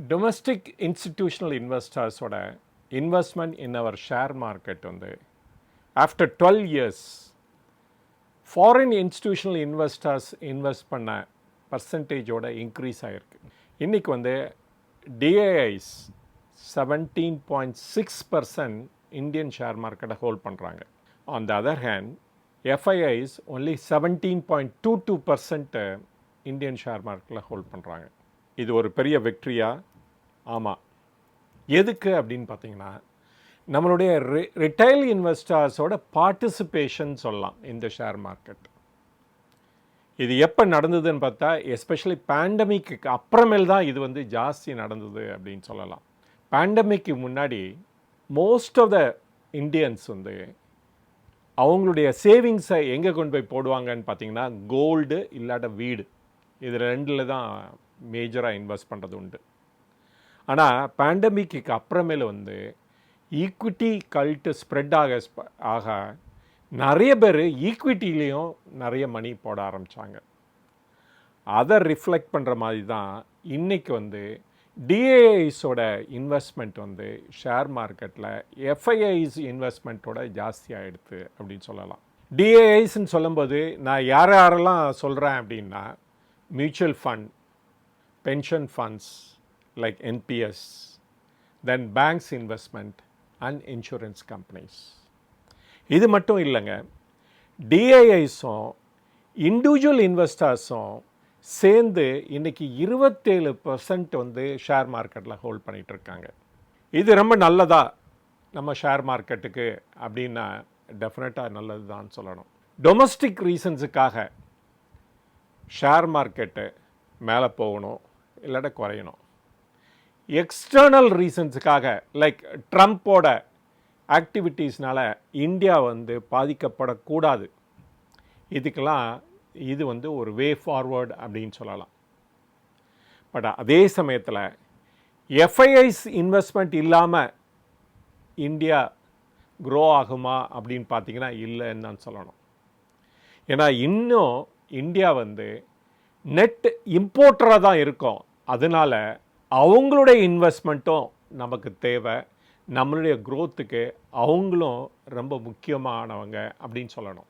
Domestic institutional இன்வெஸ்டர்ஸோட investment in our share market வந்து after 12 years foreign institutional investors invest பண்ண பர்சன்டேஜோட increase ஆகிருக்கு. இன்றைக்கி வந்து டிஏஐஸ் 17.6% இந்தியன் ஷேர் மார்க்கெட்டை ஹோல்ட் பண்ணுறாங்க. On the other hand FIIs only 17.22% Indian share மார்க்கெட்டில் ஹோல்ட் பண்ணுறாங்க. இது ஒரு பெரிய வெற்றியா? ஆமாம். எதுக்கு அப்படின்னு பார்த்தீங்கன்னா, நம்மளுடைய ரிட்டைல் இன்வெஸ்டர்ஸோட பார்ட்டிசிபேஷன் சொல்லலாம் இந்த ஷேர் மார்க்கெட். இது எப்போ நடந்ததுன்னு பார்த்தா, எஸ்பெஷலி பேண்டமிக்கு அப்புறமேல் தான் இது வந்து ஜாஸ்தி நடந்தது அப்படின்னு சொல்லலாம். பேண்டமிக்கு முன்னாடி மோஸ்ட் ஆஃப் த இண்டியன்ஸ் வந்து அவங்களுடைய சேவிங்ஸை எங்கே கொண்டு போய் போடுவாங்கன்னு பார்த்தீங்கன்னா, கோல்டு இல்லாட்ட வீடு, இது ரெண்டில் தான் மேஜராக இன்வெஸ்ட் பண்ணுறது உண்டு. ஆனால் பேண்டமிக்கு அப்புறமேல வந்து ஈக்விட்டி கல்ட்டு ஸ்ப்ரெட் ஆக நிறைய பேர் ஈக்விட்டிலையும் நிறைய மணி போட ஆரம்பித்தாங்க. அதை ரிஃப்ளெக்ட் பண்ணுற மாதிரி தான் இன்றைக்கி வந்து டிஏஐஸோட இன்வெஸ்ட்மெண்ட் வந்து ஷேர் மார்க்கெட்டில் எஃப்ஐஐஸ் இன்வெஸ்ட்மெண்ட்டோட ஜாஸ்தி ஆகிடுது அப்படின்னு சொல்லலாம். டிஏஐஸ்ன்னு சொல்லும்போது நான் யாரெல்லாம் சொல்கிறேன் அப்படின்னா, mutual fund, pension funds like NPS, then banks investment and insurance companies. இது மட்டும் இல்லைங்க, டிஐஐஸும் இண்டிவிஜுவல் இன்வெஸ்டர்ஸும் சேர்ந்து இன்றைக்கி 27% வந்து ஷேர் மார்க்கெட்டில் ஹோல்ட் பண்ணிகிட்டு இருக்காங்க. இது ரொம்ப நல்லதா நம்ம ஷேர் மார்க்கெட்டுக்கு அப்படின்னா டெஃபினட்டாக நல்லது தான் சொல்லணும். டொமஸ்டிக் ரீசன்ஸுக்காக ஷேர் மார்க்கெட்டு மேலே போகணும் இல்லாட்ட குறையணும். எக்ஸ்டர்னல் ரீசன்ஸுக்காக லைக் ட்ரம்ப்போட ஆக்டிவிட்டீஸ்னால் இந்தியா வந்து பாதிக்கப்படக்கூடாது, இதுக்கெல்லாம் இது வந்து ஒரு வே ஃபார்வர்டு அப்படின்னு சொல்லலாம். பட் அதே சமயத்தில் எஃப்ஐஐஸ் இன்வெஸ்ட்மெண்ட் இல்லாமல் இந்தியா க்ரோ ஆகுமா அப்படின்னு பார்த்தீங்கன்னா இல்லைன்னு தான் சொல்லணும். ஏன்னா இன்னும் இந்தியா வந்து நெட் இம்போர்ட்டராக தான் இருக்கும். அதனால் அவங்களுடைய இன்வெஸ்ட்மெண்ட்டும் நமக்கு தேவை. நம்மளுடைய க்ரோத்துக்கு அவங்களும் ரொம்ப முக்கியமானவங்க அப்படின்னு சொல்லணும்.